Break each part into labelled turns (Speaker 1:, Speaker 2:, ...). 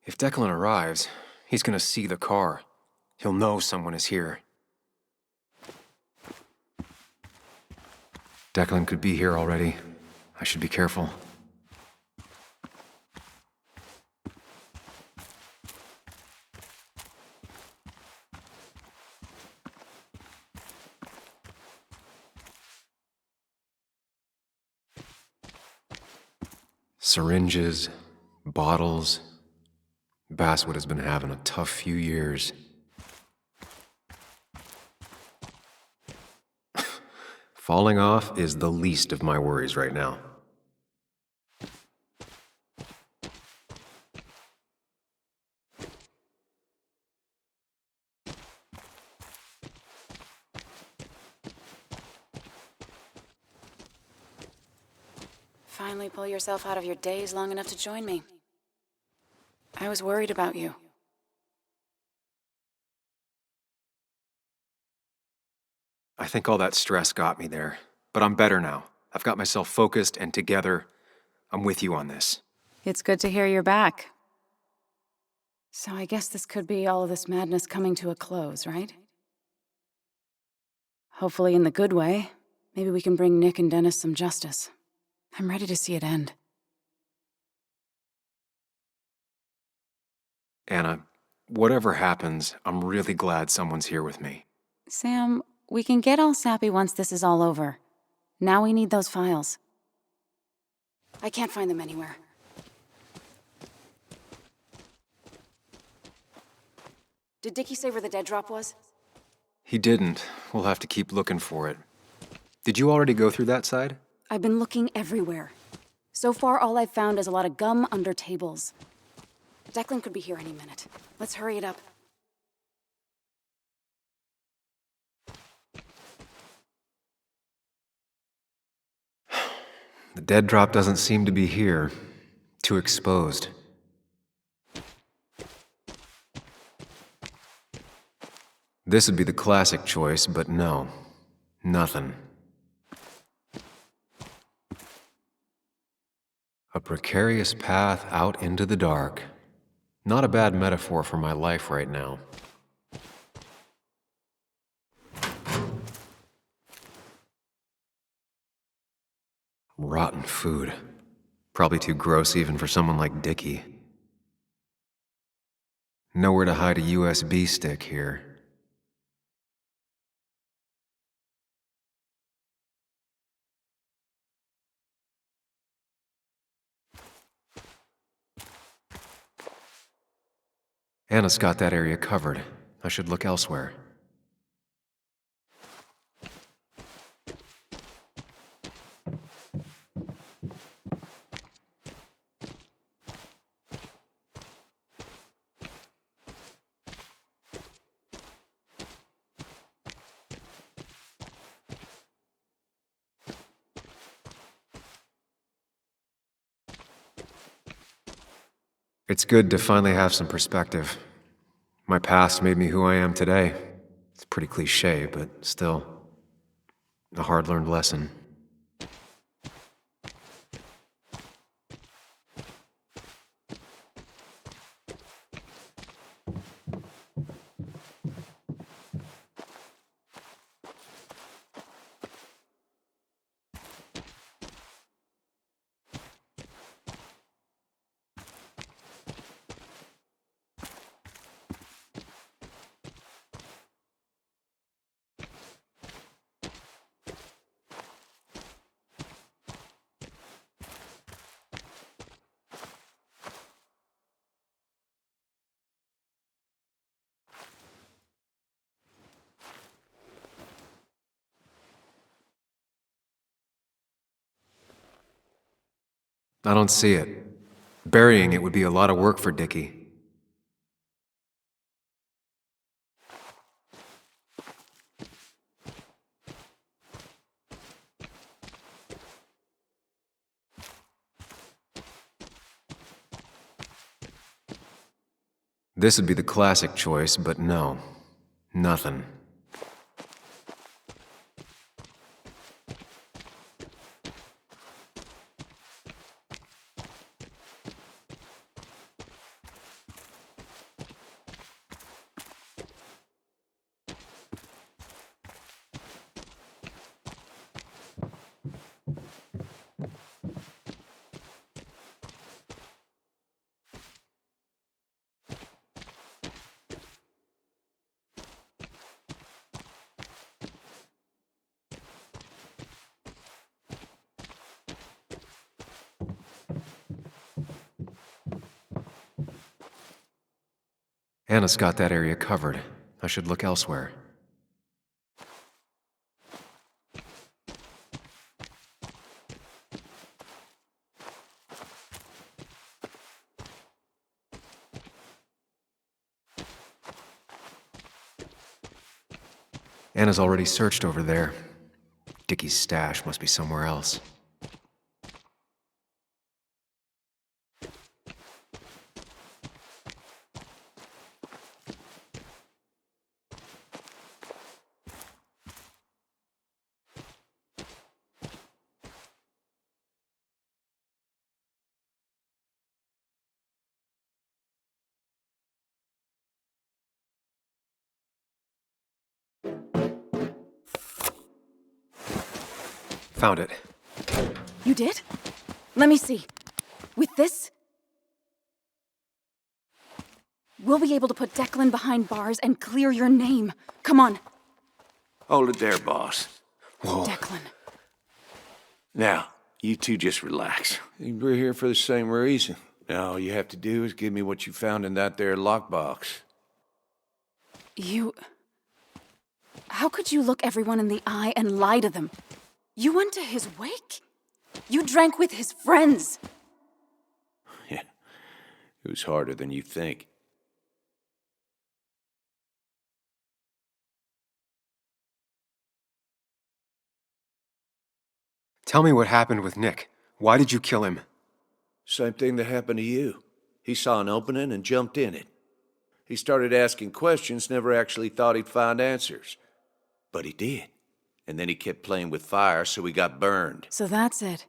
Speaker 1: If Declan arrives, he's gonna see the car. He'll know someone is here. Declan could be here already. I should be careful. Syringes, bottles. Basswood has been having a tough few years. Falling off is the least of my worries right now.
Speaker 2: Finally pull yourself out of your daze long enough to join me. I was worried about you.
Speaker 1: I think all that stress got me there, but I'm better now. I've got myself focused and together. I'm with you on this.
Speaker 2: It's good to hear you're back. So I guess this could be all of this madness coming to a close, right? Hopefully in the good way. Maybe we can bring Nick and Dennis some justice. I'm ready to see it end.
Speaker 1: Anna, whatever happens, I'm really glad someone's here with me.
Speaker 2: Sam, we can get all sappy once this is all over. Now we need those files. I can't find them anywhere. Did Dickie say where the dead drop was?
Speaker 1: He didn't. We'll have to keep looking for it. Did you already go through that side?
Speaker 2: I've been looking everywhere. So far, all I've found is a lot of gum under tables. Declan could be here any minute. Let's hurry it up.
Speaker 1: The dead drop doesn't seem to be here. Too exposed. This would be the classic choice, but no. Nothing. A precarious path out into the dark. Not a bad metaphor for my life right now. Rotten food. Probably too gross even for someone like Dickie. Nowhere to hide a USB stick here. Anna's got that area covered. I should look elsewhere. It's good to finally have some perspective. My past made me who I am today. It's pretty cliche, but still, a hard-learned lesson. I don't see it. Burying it would be a lot of work for Dickie. This would be the classic choice, but no. Nothing. Anna's got that area covered. I should look elsewhere. Anna's already searched over there. Dickie's stash must be somewhere else. Found it.
Speaker 2: You did? Let me see. With this, we'll be able to put Declan behind bars and clear your name. Come on.
Speaker 3: Hold it there, boss.
Speaker 1: Whoa.
Speaker 2: Declan.
Speaker 3: Now, you two just relax.
Speaker 4: We're here for the same reason.
Speaker 3: Now, all you have to do is give me what you found in that there lockbox.
Speaker 2: You... How could you look everyone in the eye and lie to them? You went to his wake? You drank with his friends.
Speaker 3: Yeah, it was harder than you think.
Speaker 1: Tell me what happened with Nick. Why did you kill him?
Speaker 3: Same thing that happened to you. He saw an opening and jumped in it. He started asking questions, never actually thought he'd find answers. But he did. And then he kept playing with fire, so he got burned.
Speaker 2: So that's it.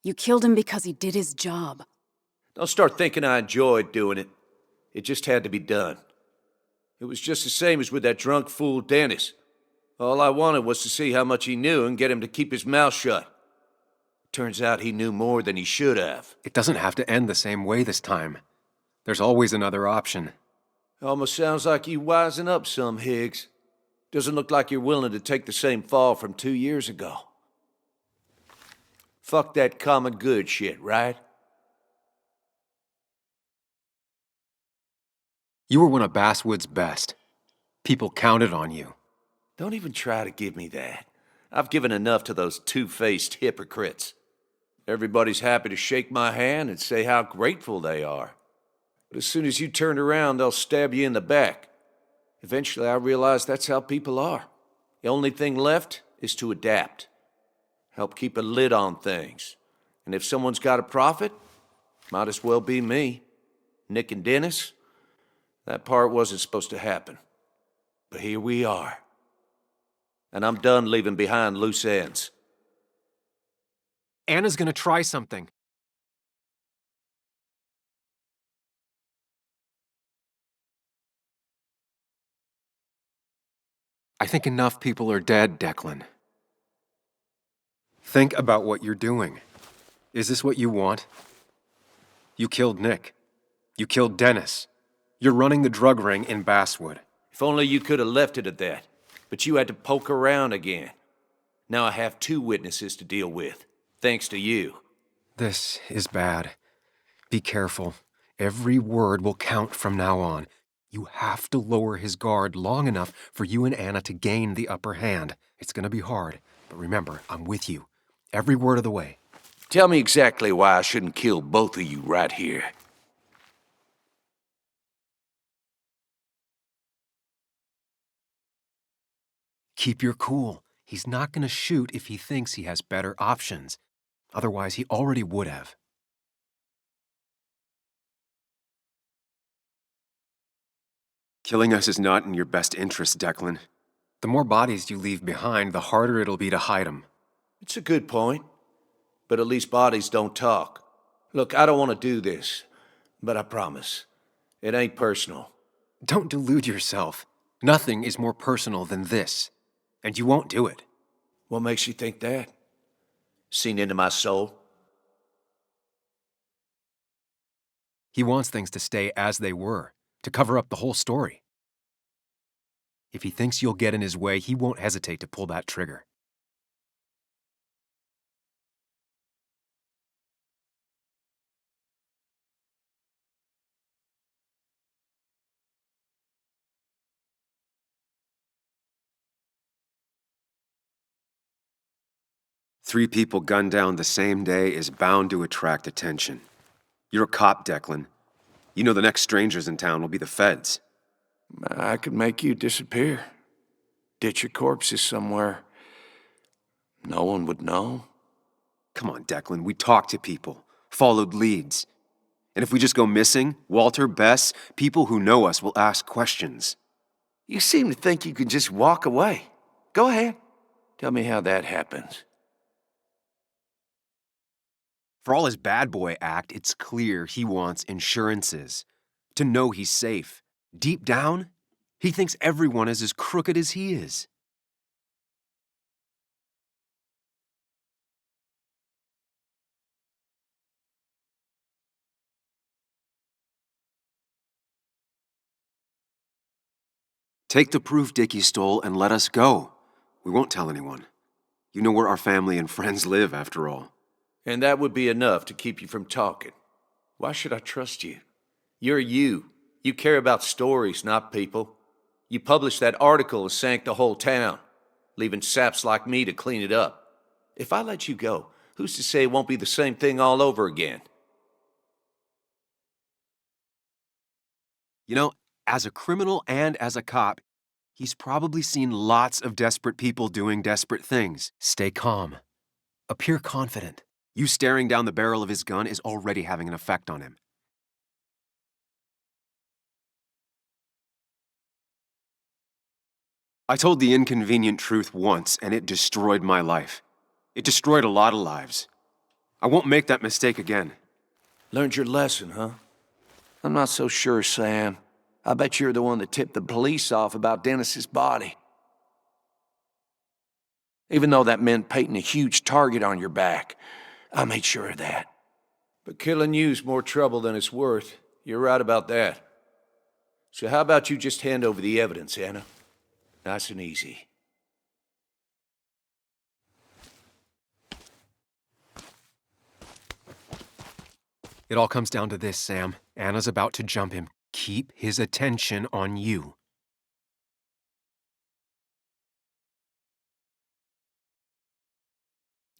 Speaker 2: You killed him because he did his job.
Speaker 3: Don't start thinking I enjoyed doing it. It just had to be done. It was just the same as with that drunk fool Dennis. All I wanted was to see how much he knew and get him to keep his mouth shut. Turns out he knew more than he should have.
Speaker 1: It doesn't have to end the same way this time. There's always another option.
Speaker 3: Almost sounds like you wising up some, Higgs. Doesn't look like you're willing to take the same fall from 2 years ago. Fuck that common good shit, right?
Speaker 1: You were one of Basswood's best. People counted on you.
Speaker 3: Don't even try to give me that. I've given enough to those two-faced hypocrites. Everybody's happy to shake my hand and say how grateful they are. But as soon as you turn around, they'll stab you in the back. Eventually, I realized that's how people are. The only thing left is to adapt. Help keep a lid on things. And if someone's got a profit, might as well be me. Nick and Dennis, that part wasn't supposed to happen. But here we are. And I'm done leaving behind loose ends.
Speaker 1: Anna's gonna try something. I think enough people are dead, Declan. Think about what you're doing. Is this what you want? You killed Nick. You killed Dennis. You're running the drug ring in Basswood.
Speaker 3: If only you could have left it at that. But you had to poke around again. Now I have 2 witnesses to deal with, thanks to you.
Speaker 1: This is bad. Be careful. Every word will count from now on. You have to lower his guard long enough for you and Anna to gain the upper hand. It's gonna be hard, but remember, I'm with you. Every word of the way.
Speaker 3: Tell me exactly why I shouldn't kill both of you right here.
Speaker 1: Keep your cool. He's not gonna shoot if he thinks he has better options. Otherwise, he already would have. Killing us is not in your best interest, Declan. The more bodies you leave behind, the harder it'll be to hide them.
Speaker 3: It's a good point. But at least bodies don't talk. Look, I don't want to do this, but I promise. It ain't personal.
Speaker 1: Don't delude yourself. Nothing is more personal than this. And you won't do it.
Speaker 3: What makes you think that? Seen into my soul?
Speaker 1: He wants things to stay as they were, to cover up the whole story. If he thinks you'll get in his way, he won't hesitate to pull that trigger. 3 people gunned down the same day is bound to attract attention. You're a cop, Declan. You know the next strangers in town will be the feds.
Speaker 4: I could make you disappear. Ditch your corpses somewhere. No one would know.
Speaker 1: Come on, Declan, we talked to people, followed leads. And if we just go missing, Walter, Bess, people who know us will ask questions.
Speaker 4: You seem to think you can just walk away. Go ahead. Tell me how that happens.
Speaker 1: For all his bad boy act, it's clear he wants insurances. To know he's safe. Deep down, he thinks everyone is as crooked as he is. Take the proof Dickie stole and let us go. We won't tell anyone. You know where our family and friends live, after all.
Speaker 3: And that would be enough to keep you from talking. Why should I trust you? You're you. You care about stories, not people. You published that article and sank the whole town, leaving saps like me to clean it up. If I let you go, who's to say it won't be the same thing all over again?
Speaker 1: You know, as a criminal and as a cop, he's probably seen lots of desperate people doing desperate things. Stay calm. Appear confident. You staring down the barrel of his gun is already having an effect on him. I told the inconvenient truth once, and it destroyed my life. It destroyed a lot of lives. I won't make that mistake again.
Speaker 4: Learned your lesson, huh? I'm not so sure, Sam. I bet you're the one that tipped the police off about Dennis's body. Even though that meant painting a huge target on your back, I made sure of that.
Speaker 3: But killing you's more trouble than it's worth. You're right about that. So how about you just hand over the evidence, Anna? Nice and easy.
Speaker 1: It all comes down to this, Sam. Anna's about to jump him. Keep his attention on you.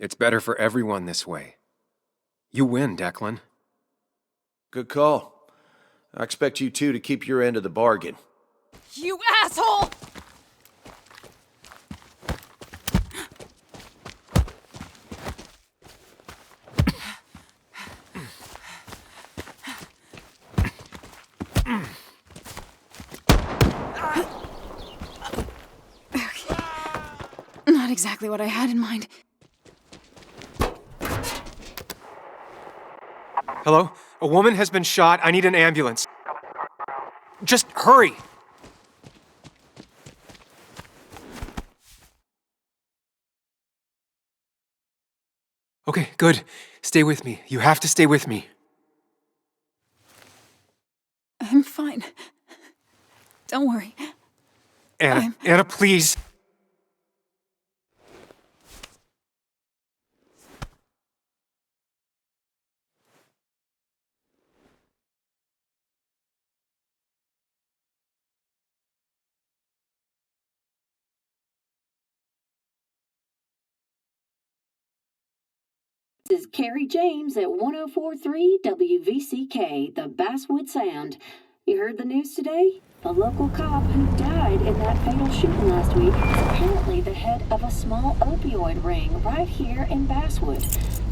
Speaker 1: It's better for everyone this way. You win, Declan.
Speaker 3: Good call. I expect you two to keep your end of the bargain.
Speaker 2: You asshole! Not exactly what I had in mind.
Speaker 1: Hello? A woman has been shot. I need an ambulance. Just hurry! Okay, good. Stay with me. You have to stay with me.
Speaker 2: I'm fine. Don't worry.
Speaker 1: Anna, please.
Speaker 5: This is Carrie James at 1043 WVCK, the Basswood Sound. You heard the news today? A local cop who died in that fatal shooting last week is apparently the head of a small opioid ring right here in Basswood.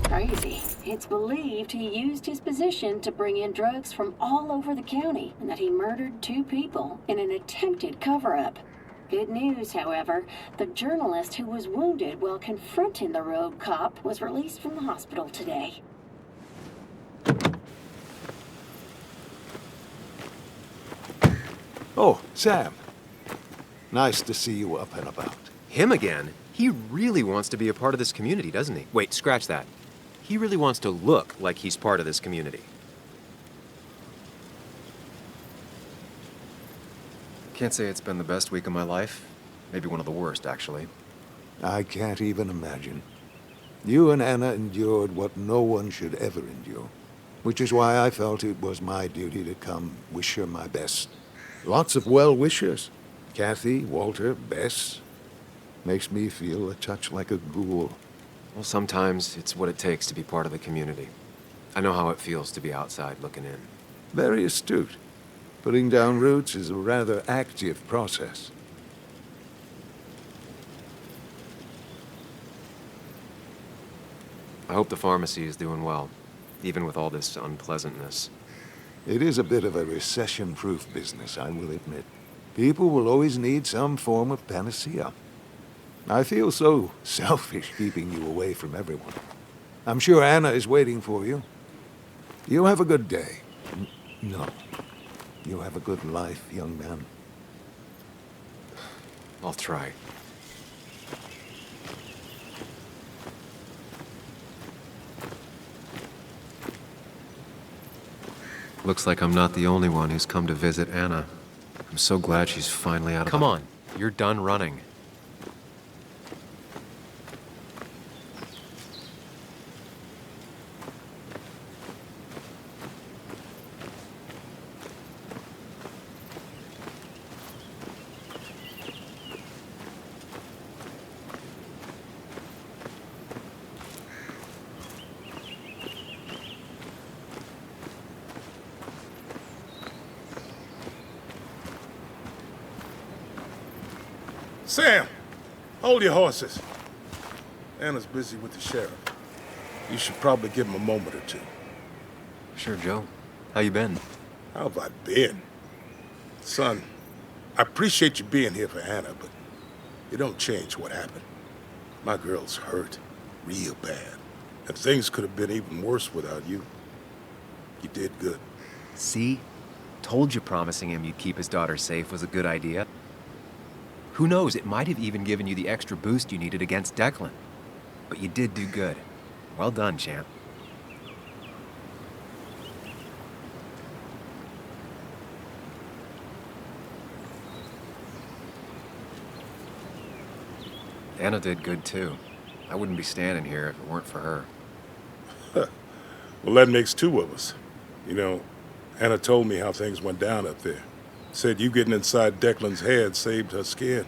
Speaker 5: Crazy. It's believed he used his position to bring in drugs from all over the county and that he murdered 2 people in an attempted cover-up. Good news, however, the journalist who was wounded while confronting the rogue cop was released from the hospital today.
Speaker 6: Oh, Sam. Nice to see you up and about.
Speaker 1: Him again? He really wants to be a part of this community, doesn't he? Wait, scratch that. He really wants to look like he's part of this community. Can't say it's been the best week of my life. Maybe one of the worst, actually.
Speaker 6: I can't even imagine. You and Anna endured what no one should ever endure, which is why I felt it was my duty to come wish her my best. Lots of well-wishers. Kathy, Walter, Bess. Makes me feel a touch like a ghoul.
Speaker 1: Well, sometimes it's what it takes to be part of the community. I know how it feels to be outside looking in.
Speaker 6: Very astute. Putting down roots is a rather active process.
Speaker 1: I hope the pharmacy is doing well, even with all this unpleasantness.
Speaker 6: It is a bit of a recession-proof business, I will admit. People will always need some form of panacea. I feel so selfish keeping you away from everyone. I'm sure Anna is waiting for you. You have a good day. No. You have a good life, young man.
Speaker 1: I'll try. Looks like I'm not the only one who's come to visit Anna. I'm so glad she's finally out of— Come on, you're done running.
Speaker 7: Sam, hold your horses. Anna's busy with the sheriff. You should probably give him a moment or two.
Speaker 1: Sure, Joe. How you been?
Speaker 7: How have I been? Son, I appreciate you being here for Anna, but it don't change what happened. My girl's hurt, real bad. And things could have been even worse without you. You did good.
Speaker 1: See? Told you promising him you'd keep his daughter safe was a good idea. Who knows, it might have even given you the extra boost you needed against Declan. But you did do good. Well done, champ. Anna did good too. I wouldn't be standing here if it weren't for her.
Speaker 7: Well, that makes two of us. You know, Anna told me how things went down up there. Said you getting inside Declan's head saved her skin.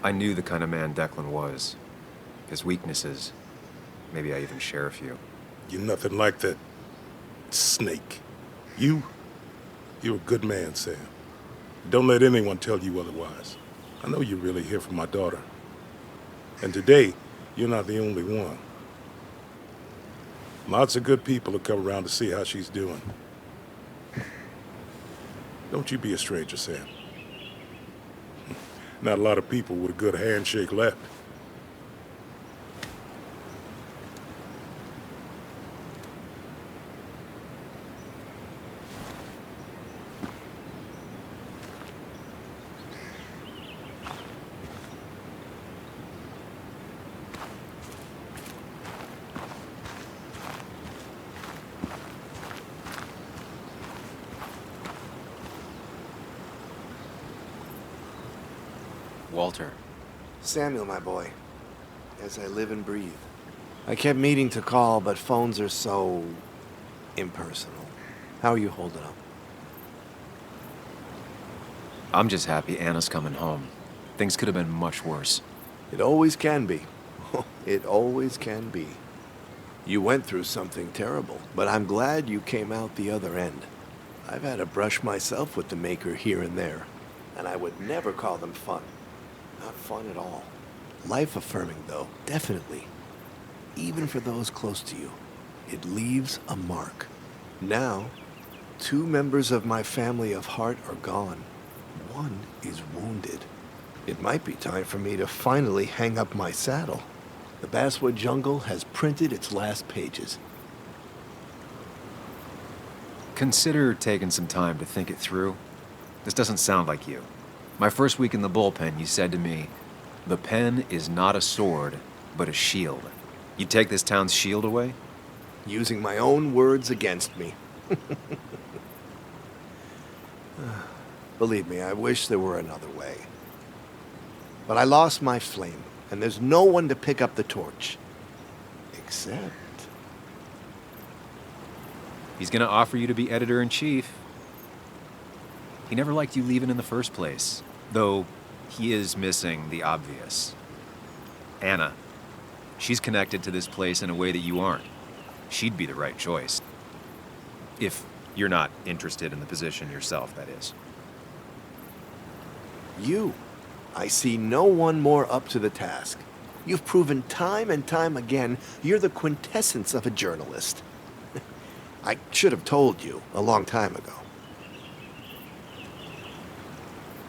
Speaker 1: I knew the kind of man Declan was. His weaknesses. Maybe I even share a few.
Speaker 7: You're nothing like that snake. You're a good man, Sam. Don't let anyone tell you otherwise. I know you're really here for my daughter. And today, you're not the only one. Lots of good people will come around to see how she's doing. Don't you be a stranger, Sam. Not a lot of people with a good handshake left.
Speaker 1: Walter.
Speaker 8: Samuel, my boy, as I live and breathe. I kept meaning to call, but phones are so impersonal. How are you holding up?
Speaker 1: I'm just happy Anna's coming home. Things could have been much worse.
Speaker 8: It always can be. It always can be. You went through something terrible, but I'm glad you came out the other end. I've had a brush myself with the Maker here and there, and I would never call them fun. Not fun at all. Life-affirming, though, definitely. Even for those close to you, it leaves a mark. Now, 2 members of my family of heart are gone. One is wounded. It might be time for me to finally hang up my saddle. The Basswood jungle has printed its last pages.
Speaker 1: Consider taking some time to think it through. This doesn't sound like you. My first week in the bullpen, you said to me, "The pen is not a sword, but a shield." You take this town's shield away?
Speaker 8: Using my own words against me. Believe me, I wish there were another way. But I lost my flame, and there's no one to pick up the torch. Except...
Speaker 1: He's gonna offer you to be editor-in-chief. He never liked you leaving in the first place, though he is missing the obvious. Anna. She's connected to this place in a way that you aren't. She'd be the right choice. If you're not interested in the position yourself, that is.
Speaker 8: You. I see no one more up to the task. You've proven time and time again you're the quintessence of a journalist. I should have told you a long time ago.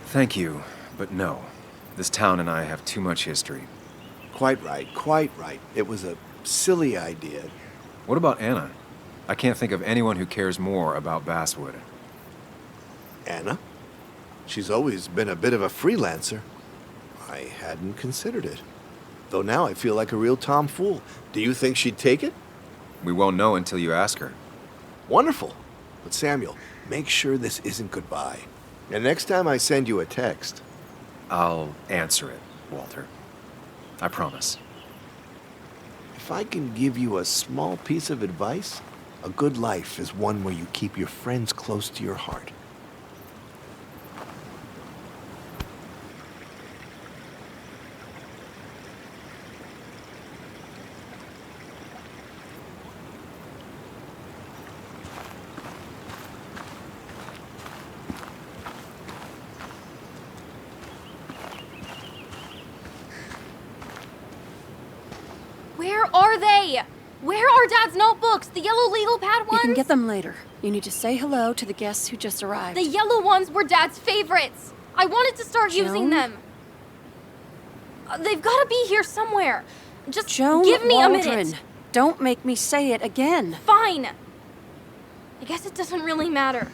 Speaker 1: Thank you, but no. This town and I have too much history.
Speaker 8: Quite right, quite right. It was a silly idea.
Speaker 1: What about Anna? I can't think of anyone who cares more about Basswood.
Speaker 8: Anna? She's always been a bit of a freelancer. I hadn't considered it. Though now I feel like a real tomfool. Do you think she'd take it?
Speaker 1: We won't know until you ask her.
Speaker 8: Wonderful. But Samuel, make sure this isn't goodbye. And next time I send you a text,
Speaker 1: I'll answer it, Walter. I promise.
Speaker 8: if I can give you a small piece of advice, a good life is one where you keep your friends close to your heart.
Speaker 9: Where are they? Where are Dad's notebooks? The yellow legal pad ones?
Speaker 2: You can get them later. You need to say hello to the guests who just arrived.
Speaker 9: The yellow ones were Dad's favorites. I wanted to start using them. They've got to be here somewhere. Just give me a minute.
Speaker 2: Don't make me say it again.
Speaker 9: Fine. I guess it doesn't really matter.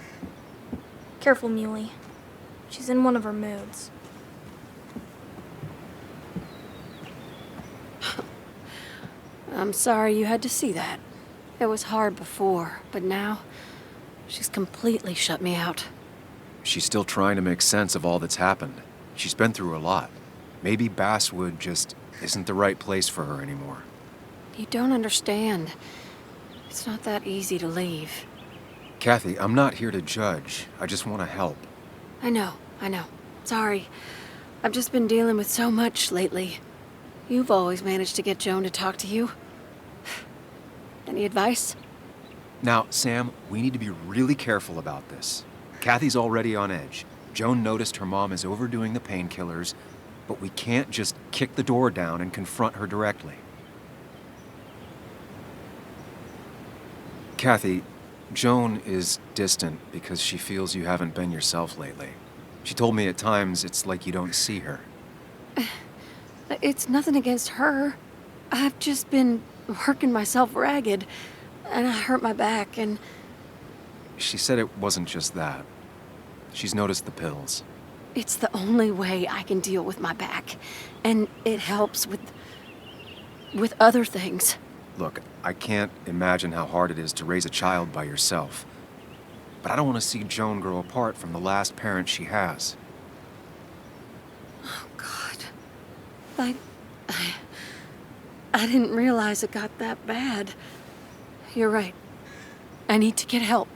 Speaker 9: Careful, Muley. She's in one of her moods.
Speaker 2: I'm sorry you had to see that. It was hard before, but now she's completely shut me out.
Speaker 1: She's still trying to make sense of all that's happened. She's been through a lot. Maybe Basswood just isn't the right place for her anymore.
Speaker 2: You don't understand. It's not that easy to leave.
Speaker 1: Kathy, I'm not here to judge. I just want to help.
Speaker 2: I know. Sorry. I've just been dealing with so much lately. You've always managed to get Joan to talk to you. Any advice?
Speaker 1: Now, Sam, we need to be really careful about this. Kathy's already on edge. Joan noticed her mom is overdoing the painkillers, but we can't just kick the door down and confront her directly. Kathy, Joan is distant because she feels you haven't been yourself lately. She told me at times it's like you don't see her.
Speaker 2: It's nothing against her. I've just been working myself ragged, and I hurt my back, and...
Speaker 1: She said it wasn't just that. She's noticed the pills.
Speaker 2: It's the only way I can deal with my back, and it helps with other things.
Speaker 1: Look, I can't imagine how hard it is to raise a child by yourself. But I don't want to see Joan grow apart from the last parent she has.
Speaker 2: Oh, God. I didn't realize it got that bad. You're right. I need to get help.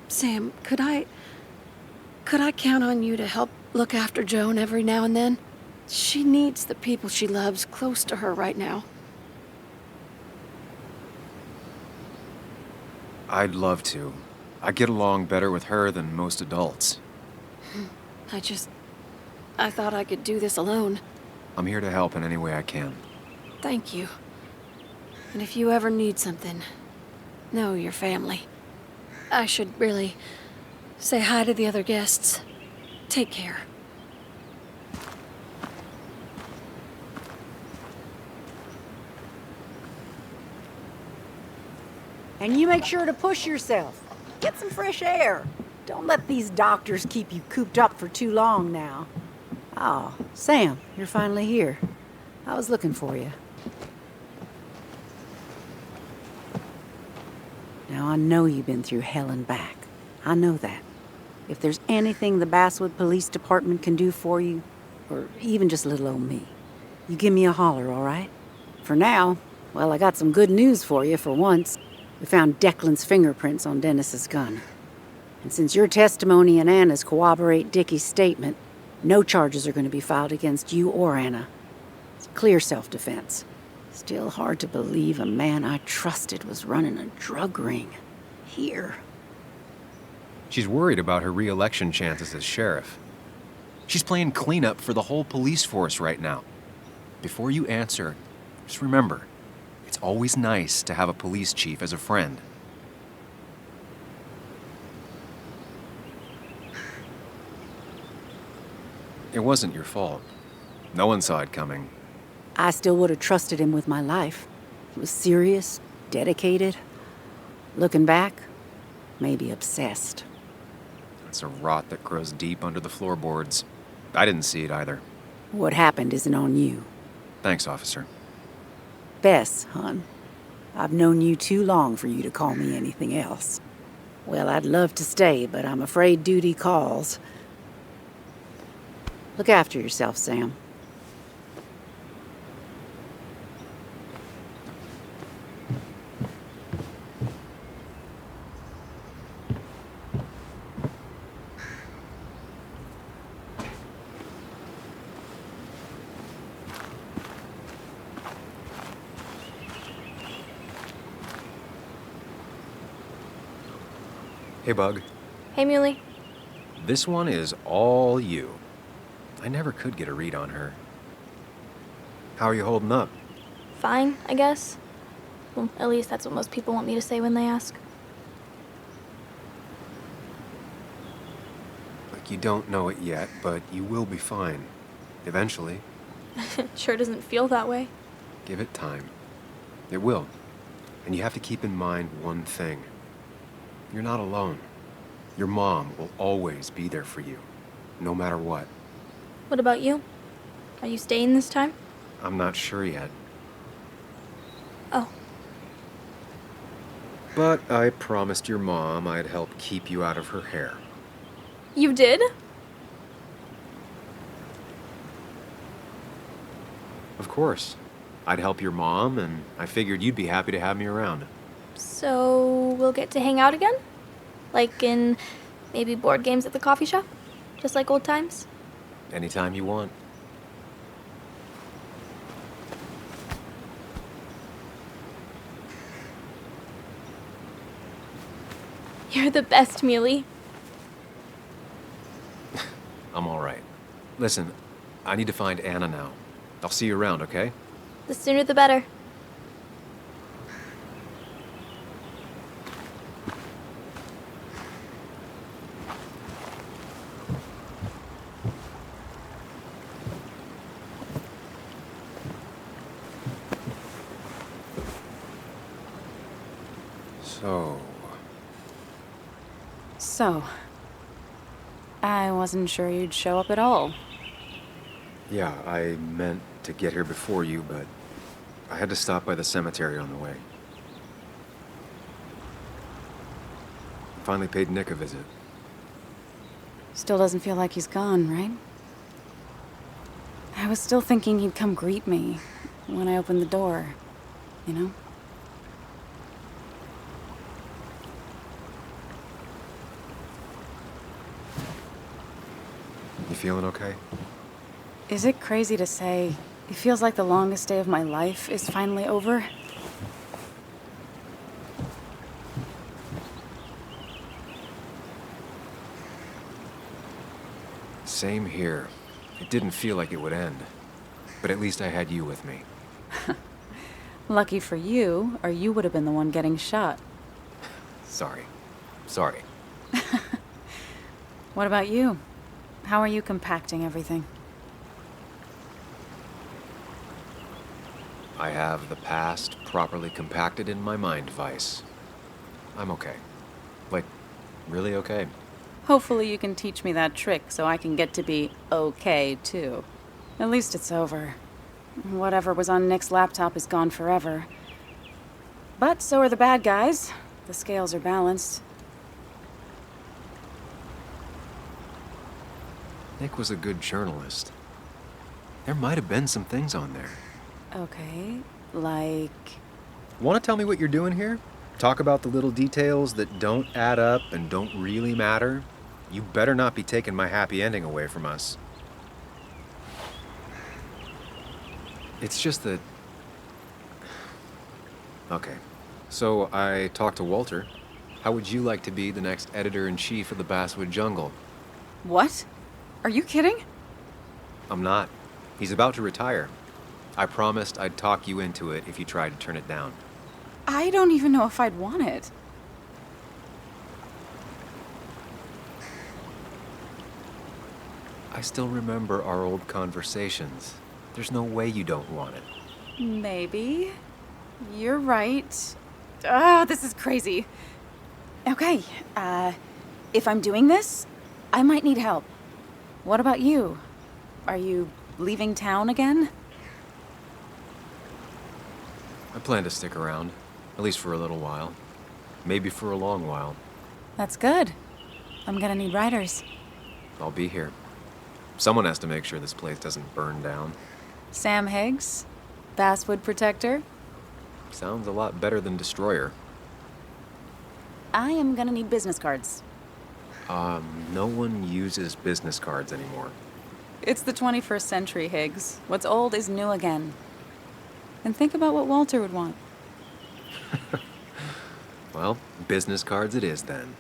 Speaker 2: Sam, could I count on you to help look after Joan every now and then? She needs the people she loves close to her right now.
Speaker 1: I'd love to. I get along better with her than most adults.
Speaker 2: I thought I could do this alone.
Speaker 1: I'm here to help in any way I can.
Speaker 2: Thank you. And if you ever need something, know your family. I should really say hi to the other guests. Take care.
Speaker 10: And you make sure to push yourself. Get some fresh air. Don't let these doctors keep you cooped up for too long now. Oh, Sam, you're finally here. I was looking for you. Now, I know you've been through hell and back. I know that. If there's anything the Basswood Police Department can do for you, or even just little old me, you give me a holler, all right? For now, well, I got some good news for you for once. We found Declan's fingerprints on Dennis's gun. And since your testimony and Anna's corroborate Dickie's statement, No charges are going to be filed against you or Anna. It's clear self-defense. Still hard to believe a man I trusted was running a drug ring. Here.
Speaker 1: She's worried about her re-election chances as sheriff. She's playing cleanup for the whole police force right now. Before you answer, just remember, it's always nice to have a police chief as a friend. It wasn't your fault. No one saw it coming.
Speaker 10: I still would have trusted him with my life. He was serious, dedicated. Looking back, maybe obsessed.
Speaker 1: It's a rot that grows deep under the floorboards. I didn't see it either.
Speaker 10: What happened isn't on you.
Speaker 1: Thanks, officer.
Speaker 10: Bess, hon. I've known you too long for you to call me anything else. Well, I'd love to stay, but I'm afraid duty calls. Look after yourself, Sam.
Speaker 1: Hey, Bug.
Speaker 9: Hey, Muley.
Speaker 1: This one is all you. I never could get a read on her. How are you holding up?
Speaker 9: Fine, I guess. Well, at least that's what most people want me to say when they ask.
Speaker 1: Like you don't know it yet, but you will be fine. Eventually.
Speaker 9: It sure doesn't feel that way.
Speaker 1: Give it time. It will. And you have to keep in mind one thing. You're not alone. Your mom will always be there for you, no matter what.
Speaker 9: What about you? Are you staying this time?
Speaker 1: I'm not sure yet.
Speaker 9: Oh.
Speaker 1: But I promised your mom I'd help keep you out of her hair.
Speaker 9: You did?
Speaker 1: Of course. I'd help your mom, and I figured you'd be happy to have me around.
Speaker 9: So we'll get to hang out again? Like in maybe board games at the coffee shop? Just like old times?
Speaker 1: Anytime you want.
Speaker 9: You're the best, Muley.
Speaker 1: I'm all right. Listen, I need to find Anna now. I'll see you around, okay?
Speaker 9: The sooner the better.
Speaker 11: So, I wasn't sure you'd show up at all.
Speaker 1: Yeah, I meant to get here before you, but I had to stop by the cemetery on the way. Finally paid Nick a visit.
Speaker 11: Still doesn't feel like he's gone, right? I was still thinking he'd come greet me when I opened the door, you know?
Speaker 1: You feeling okay?
Speaker 11: Is it crazy to say it feels like the longest day of my life is finally over?
Speaker 1: Same here. It didn't feel like it would end. But at least I had you with me.
Speaker 11: Lucky for you, or you would have been the one getting shot.
Speaker 1: Sorry.
Speaker 11: What about you? How are you compacting everything?
Speaker 1: I have the past properly compacted in my mind vice. I'm okay. Like, really okay.
Speaker 11: Hopefully you can teach me that trick so I can get to be okay, too. At least it's over. Whatever was on Nick's laptop is gone forever. But so are the bad guys. The scales are balanced.
Speaker 1: Nick was a good journalist. There might have been some things on there.
Speaker 11: Okay, like...
Speaker 1: Want to tell me what you're doing here? Talk about the little details that don't add up and don't really matter? You better not be taking my happy ending away from us. It's just that... Okay. So I talked to Walter. How would you like to be the next editor-in-chief of the Basswood Jungle?
Speaker 11: What? Are you kidding?
Speaker 1: I'm not. He's about to retire. I promised I'd talk you into it if you tried to turn it down.
Speaker 11: I don't even know if I'd want it.
Speaker 1: I still remember our old conversations. There's no way you don't want it.
Speaker 11: Maybe. You're right. Ah, this is crazy. Okay, if I'm doing this, I might need help. What about you? Are you leaving town again?
Speaker 1: I plan to stick around, at least for a little while. Maybe for a long while.
Speaker 11: That's good. I'm gonna need writers.
Speaker 1: I'll be here. Someone has to make sure this place doesn't burn down.
Speaker 11: Sam Higgs? Basswood Protector?
Speaker 1: Sounds a lot better than Destroyer.
Speaker 11: I am gonna need business cards.
Speaker 1: No one uses business cards anymore.
Speaker 11: It's the 21st century, Higgs. What's old is new again. And think about what Walter would want.
Speaker 1: Well, business cards it is then.